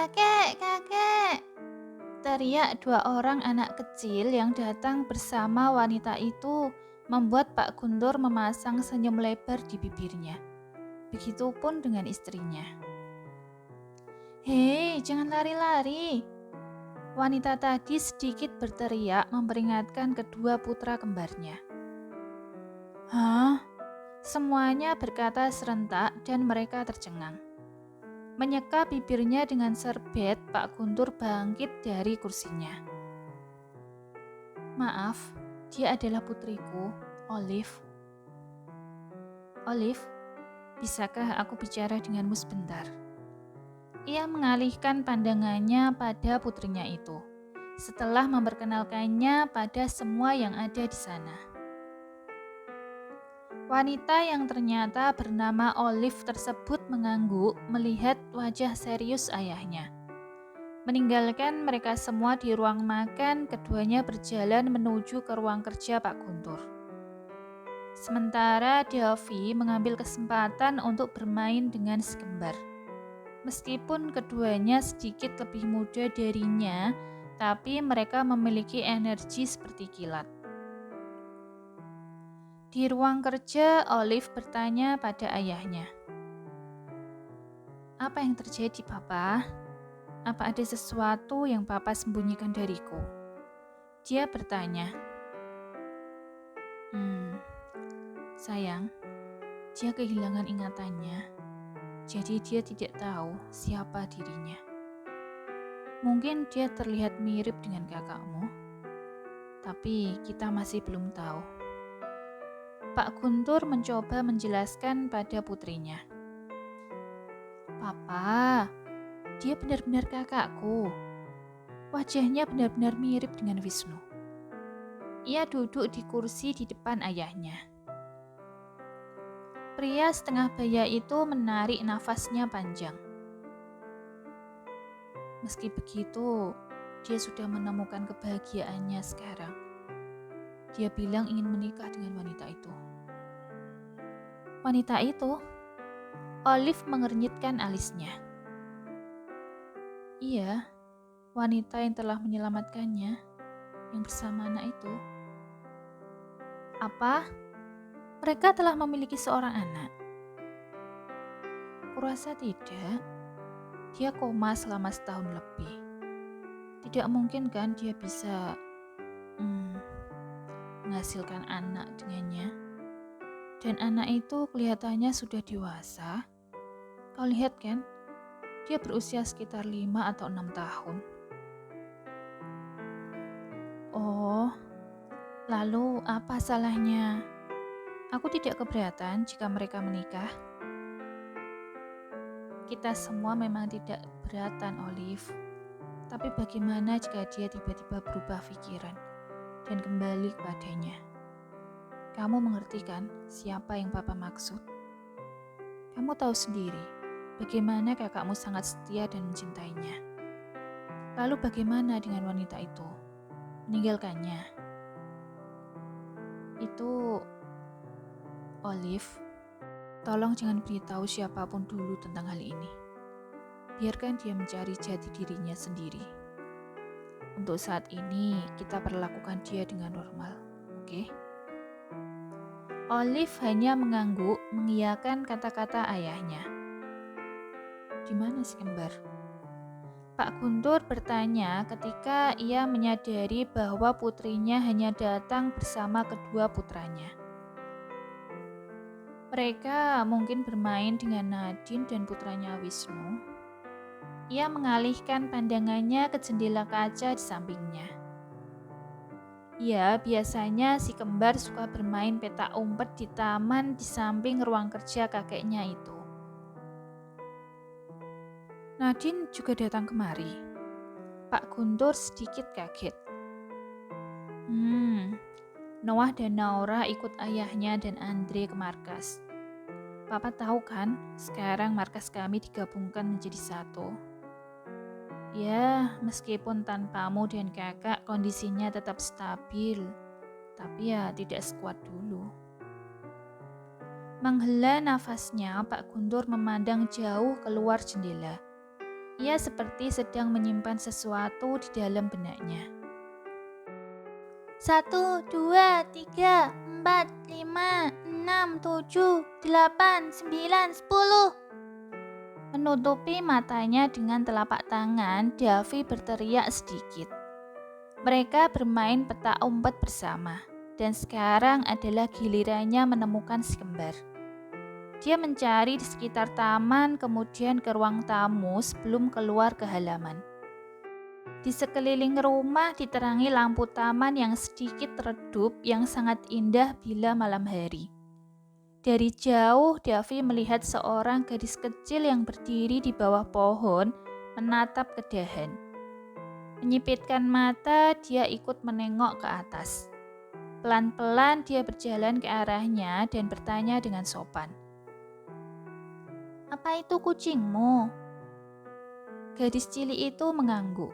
Kakek, kakek! Teriak dua orang anak kecil yang datang bersama wanita itu membuat Pak Guntur memasang senyum lebar di bibirnya. Begitupun dengan istrinya. Hei, jangan lari-lari! Wanita tadi sedikit berteriak memperingatkan kedua putra kembarnya. Hah? Semuanya berkata serentak dan mereka tercengang. Menyeka bibirnya dengan serbet, Pak Guntur bangkit dari kursinya. Maaf, dia adalah putriku, Olive. Olive, bisakah aku bicara denganmu sebentar? Ia mengalihkan pandangannya pada putrinya itu, setelah memperkenalkannya pada semua yang ada di sana. Wanita yang ternyata bernama Olive tersebut mengangguk melihat wajah serius ayahnya. Meninggalkan mereka semua di ruang makan, keduanya berjalan menuju ke ruang kerja Pak Guntur. Sementara Devi mengambil kesempatan untuk bermain dengan si kembar. Meskipun keduanya sedikit lebih muda darinya, tapi mereka memiliki energi seperti kilat. Di ruang kerja, Olive bertanya pada ayahnya. Apa yang terjadi, Papa? Apa ada sesuatu yang Papa sembunyikan dariku? Dia bertanya. Sayang, dia kehilangan ingatannya, jadi dia tidak tahu siapa dirinya. Mungkin dia terlihat mirip dengan kakakmu, tapi kita masih belum tahu. Pak Guntur mencoba menjelaskan pada putrinya. Papa, dia benar-benar kakakku. Wajahnya benar-benar mirip dengan Wisnu. Ia duduk di kursi di depan ayahnya. Pria setengah baya itu menarik nafasnya panjang. Meski begitu, dia sudah menemukan kebahagiaannya sekarang. Dia bilang ingin menikah dengan wanita itu. Wanita itu? Olive mengernyitkan alisnya. Iya, wanita yang telah menyelamatkannya, yang bersama anak itu. Apa? Mereka telah memiliki seorang anak? Kurasa tidak. Dia koma selama setahun lebih. Tidak mungkin kan dia bisa menghasilkan anak dengannya. Dan anak itu kelihatannya sudah dewasa. Kau lihat kan, dia berusia sekitar 5 atau 6 tahun. Oh, lalu apa salahnya? Aku tidak keberatan jika mereka menikah. Kita semua memang tidak keberatan, Olive. Tapi bagaimana jika dia tiba-tiba berubah pikiran dan kembali kepadanya? Kamu mengerti kan siapa yang Papa maksud? Kamu tahu sendiri bagaimana kakakmu sangat setia dan mencintainya. Lalu bagaimana dengan wanita itu? Meninggalkannya? Itu, Olive, tolong jangan beritahu siapapun dulu tentang hal ini. Biarkan dia mencari jati dirinya sendiri. Untuk saat ini, kita perlakukan dia dengan normal, oke? Olive hanya mengangguk mengiyakan kata-kata ayahnya. Di mana si kembar? Pak Guntur bertanya ketika ia menyadari bahwa putrinya hanya datang bersama kedua putranya. Mereka mungkin bermain dengan Nadine dan putranya Wisnu. Ia mengalihkan pandangannya ke jendela kaca di sampingnya. Ya, biasanya si kembar suka bermain petak umpet di taman di samping ruang kerja kakeknya itu. Nadine juga datang kemari. Pak Guntur sedikit kaget. Noah dan Naura ikut ayahnya dan Andre ke markas. Papa tahu kan, sekarang markas kami digabungkan menjadi satu. Ya, meskipun tanpamu dan kakak kondisinya tetap stabil, tapi ya tidak sekuat dulu. Menghela nafasnya, Pak Guntur memandang jauh keluar jendela. Ia seperti sedang menyimpan sesuatu di dalam benaknya. 1, 2, 3, 4, 5, 6, 7, 8, 9, 10. Menutupi matanya dengan telapak tangan, Davi berteriak sedikit. Mereka bermain petak umpet bersama, dan sekarang adalah gilirannya menemukan si kembar. Dia mencari di sekitar taman, kemudian ke ruang tamu sebelum keluar ke halaman. Di sekeliling rumah diterangi lampu taman yang sedikit redup yang sangat indah bila malam hari. Dari jauh, Davi melihat seorang gadis kecil yang berdiri di bawah pohon, menatap ke dahan. Menyipitkan mata, dia ikut menengok ke atas. Pelan-pelan dia berjalan ke arahnya dan bertanya dengan sopan. "Apa itu kucingmu?" Gadis cilik itu mengangguk.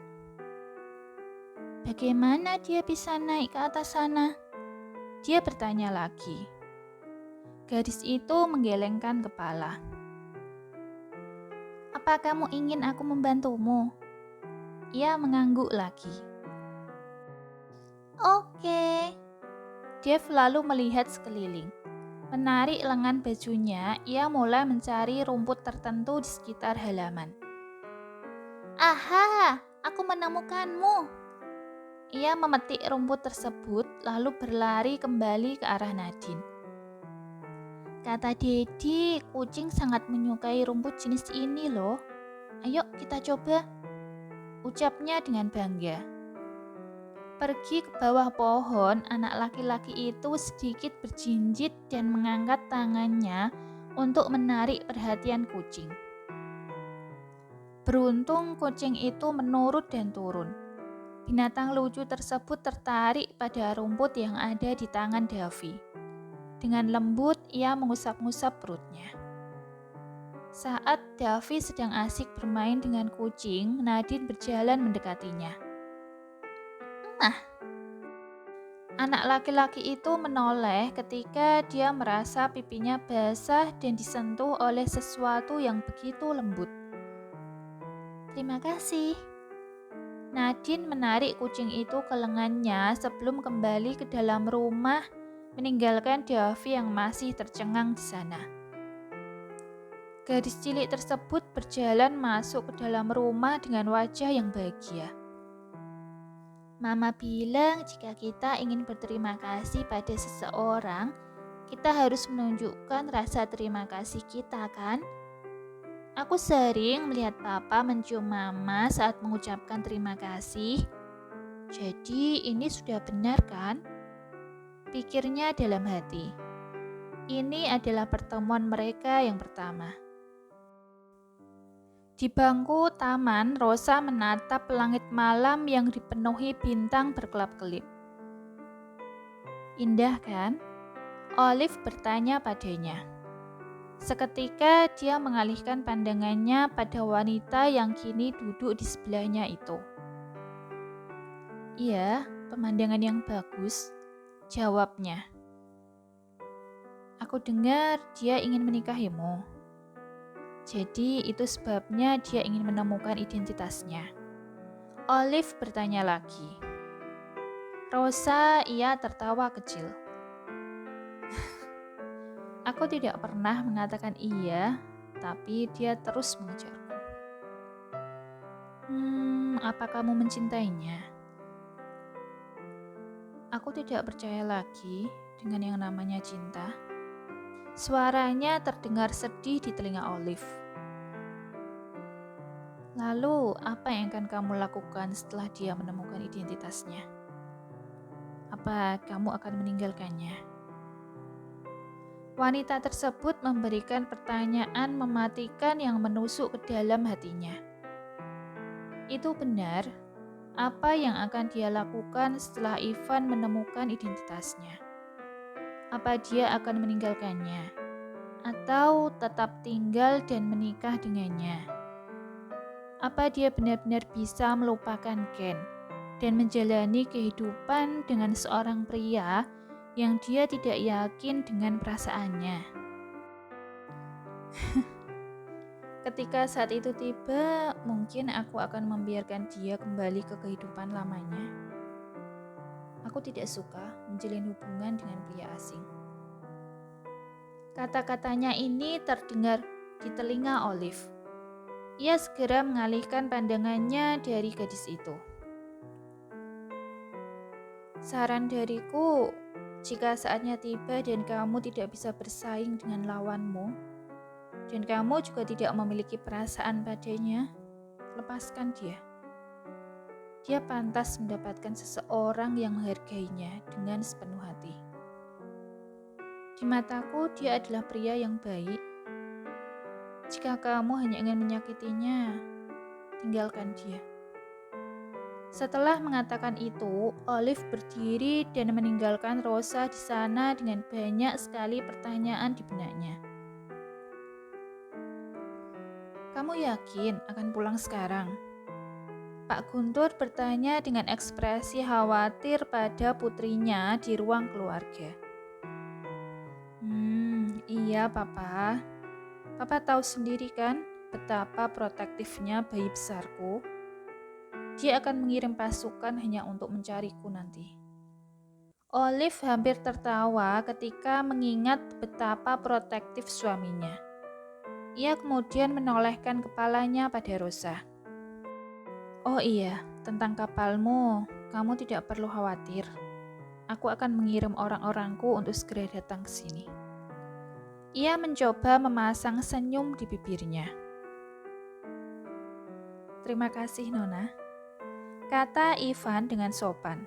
"Bagaimana dia bisa naik ke atas sana?" Dia bertanya lagi. Gadis itu menggelengkan kepala. "Apa kamu ingin aku membantumu?" Ia mengangguk lagi. "Oke." Dev lalu melihat sekeliling. Menarik lengan bajunya, ia mulai mencari rumput tertentu di sekitar halaman. "Aha, aku menemukanmu." Ia memetik rumput tersebut lalu berlari kembali ke arah Nadine. "Kata Dedi, kucing sangat menyukai rumput jenis ini loh. Ayo kita coba," ucapnya dengan bangga. Pergi ke bawah pohon, anak laki-laki itu sedikit berjinjit dan mengangkat tangannya untuk menarik perhatian kucing. Beruntung kucing itu menurut dan turun. Binatang lucu tersebut tertarik pada rumput yang ada di tangan Davi. Dengan lembut, ia mengusap-ngusap perutnya. Saat Davi sedang asik bermain dengan kucing, Nadine berjalan mendekatinya. "Nah." Anak laki-laki itu menoleh ketika dia merasa pipinya basah dan disentuh oleh sesuatu yang begitu lembut. "Terima kasih." Nadine menarik kucing itu ke lengannya sebelum kembali ke dalam rumah, meninggalkan Davi yang masih tercengang di sana. Gadis cilik tersebut berjalan masuk ke dalam rumah dengan wajah yang bahagia. "Mama bilang jika kita ingin berterima kasih pada seseorang, kita harus menunjukkan rasa terima kasih kita, kan? Aku sering melihat Papa mencium Mama saat mengucapkan terima kasih. Jadi ini sudah benar, kan?" Pikirnya dalam hati. Ini adalah pertemuan mereka yang pertama. Di bangku taman, Rosa menatap langit malam yang dipenuhi bintang berkelap-kelip. "Indah, kan?" Olive bertanya padanya. Seketika dia mengalihkan pandangannya pada wanita yang kini duduk di sebelahnya itu. "Iya, pemandangan yang bagus," jawabnya. "Aku dengar dia ingin menikahimu. Jadi itu sebabnya dia ingin menemukan identitasnya." Olive bertanya lagi. Rosa, ia tertawa kecil. "Aku tidak pernah mengatakan iya, tapi dia terus mengejarku." Apa kamu mencintainya?" "Aku tidak percaya lagi dengan yang namanya cinta." Suaranya terdengar sedih di telinga Olive. "Lalu, apa yang akan kamu lakukan setelah dia menemukan identitasnya? Apa kamu akan meninggalkannya?" Wanita tersebut memberikan pertanyaan mematikan yang menusuk ke dalam hatinya. Itu benar. Apa yang akan dia lakukan setelah Ivan menemukan identitasnya? Apa dia akan meninggalkannya? Atau tetap tinggal dan menikah dengannya? Apa dia benar-benar bisa melupakan Ken dan menjalani kehidupan dengan seorang pria yang dia tidak yakin dengan perasaannya? Ketika saat itu tiba, mungkin aku akan membiarkan dia kembali ke kehidupan lamanya. Aku tidak suka menjalin hubungan dengan pria asing. Kata-katanya ini terdengar di telinga Olive. Ia segera mengalihkan pandangannya dari gadis itu. Saran dariku, jika saatnya tiba dan kamu tidak bisa bersaing dengan lawanmu, dan kamu juga tidak memiliki perasaan padanya, lepaskan dia. Dia pantas mendapatkan seseorang yang menghargainya dengan sepenuh hati. Di mataku, dia adalah pria yang baik. Jika kamu hanya ingin menyakitinya, tinggalkan dia. Setelah mengatakan itu, Olive berdiri dan meninggalkan Rosa di sana dengan banyak sekali pertanyaan di benaknya. Kamu yakin akan pulang sekarang? Pak Guntur bertanya dengan ekspresi khawatir pada putrinya di ruang keluarga. Iya Papa. Papa tahu sendiri kan betapa protektifnya bayi besarku. Dia akan mengirim pasukan hanya untuk mencariku nanti. Olive hampir tertawa ketika mengingat betapa protektif suaminya. Ia kemudian menolehkan kepalanya pada Rosa. Oh iya, tentang kapalmu, kamu tidak perlu khawatir. Aku akan mengirim orang-orangku untuk segera datang ke sini. Ia mencoba memasang senyum di bibirnya. Terima kasih, Nona, kata Ivan dengan sopan.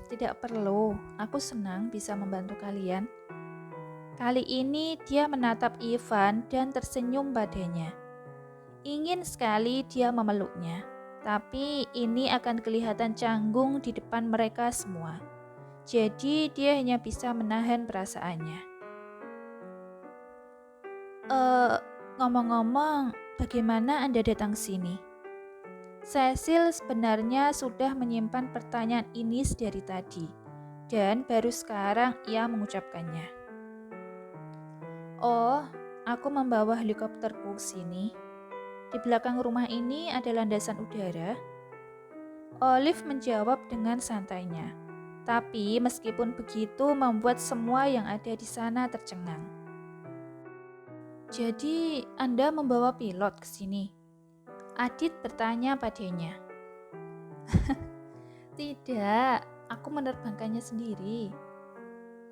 Tidak perlu, aku senang bisa membantu kalian. Kali ini dia menatap Ivan dan tersenyum padanya. Ingin sekali dia memeluknya, tapi ini akan kelihatan canggung di depan mereka semua. Jadi dia hanya bisa menahan perasaannya. Ngomong-ngomong, bagaimana Anda datang sini? Cecil sebenarnya sudah menyimpan pertanyaan ini dari tadi, dan baru sekarang ia mengucapkannya. Oh, aku membawa helikopterku ke sini. Di belakang rumah ini ada landasan udara. Olive menjawab dengan santainya, tapi meskipun begitu membuat semua yang ada di sana tercengang. Jadi, Anda membawa pilot ke sini? Adit bertanya padanya. Tidak, aku menerbangkannya sendiri.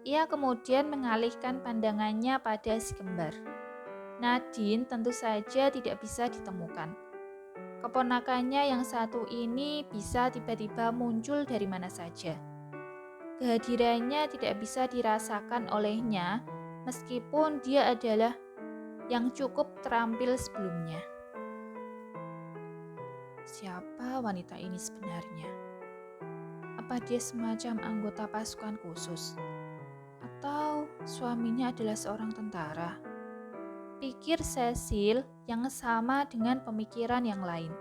Ia kemudian mengalihkan pandangannya pada si kembar. Nadine tentu saja tidak bisa ditemukan. Keponakannya yang satu ini bisa tiba-tiba muncul dari mana saja. Kehadirannya tidak bisa dirasakan olehnya meskipun dia adalah yang cukup terampil sebelumnya. Siapa wanita ini sebenarnya? Apa dia semacam anggota pasukan khusus? Atau suaminya adalah seorang tentara? Pikir Cecil yang sama dengan pemikiran yang lain.